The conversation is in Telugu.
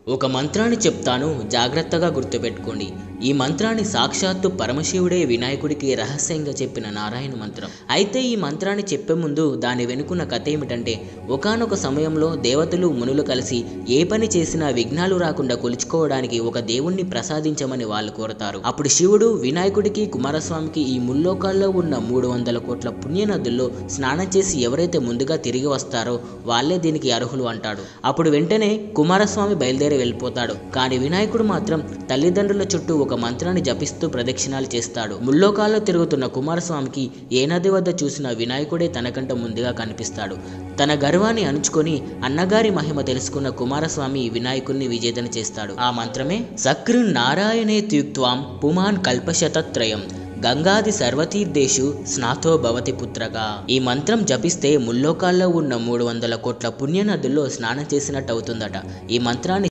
ఒక మంత్రాన్ని చెప్తాను, జాగ్రత్తగా గుర్తుపెట్టుకోండి. ఈ మంత్రాన్ని సాక్షాత్తు పరమశివుడే వినాయకుడికి రహస్యంగా చెప్పిన నారాయణ మంత్రం. అయితే ఈ మంత్రాన్ని చెప్పే ముందు దాని వెనుకున్న కథ ఏమిటంటే, ఒకానొక సమయంలో దేవతలు మునులు కలిసి ఏ పని చేసినా విఘ్నాలు రాకుండా కొలుచుకోవడానికి ఒక దేవుణ్ణి ప్రసాదించమని వాళ్ళు కోరతారు. అప్పుడు శివుడు వినాయకుడికి, కుమారస్వామికి ఈ ముల్లోకాల్లో ఉన్న 300 కోట్ల పుణ్యనదుల్లో స్నానం చేసి ఎవరైతే ముందుగా తిరిగి వస్తారో వాళ్ళే దీనికి అర్హులు అంటాడు. అప్పుడు వెంటనే కుమారస్వామి బయలుదేరి వెళ్ళిపోతాడు. కానీ వినాయకుడు మాత్రం తల్లిదండ్రుల చుట్టూ ఒక మంత్రాన్ని జపిస్తూ ప్రదక్షిణాలు చేస్తాడు. ముల్లోకాల్లో తిరుగుతున్న కుమారస్వామికి ఏ నది వద్ద చూసిన వినాయకుడే తనకంట ముందుగా కనిపిస్తాడు. తన గర్వాన్ని అణుచుకొని అన్నగారి మహిమ తెలుసుకున్న కుమారస్వామి వినాయకుడిని విజేతన చేస్తాడు. ఆ మంత్రమే సక్రున్ నారాయణే త్యుక్త్వాం పుమాన్ కల్పశతత్రయం గంగాది సర్వతీర్థేషు స్నాతో భవతి పుత్రగా. ఈ మంత్రం జపిస్తే ముల్లోకాల్లో ఉన్న 300 కోట్ల పుణ్యనదుల్లో స్నానం చేసినట్టు అవుతుందట. ఈ మంత్రాన్ని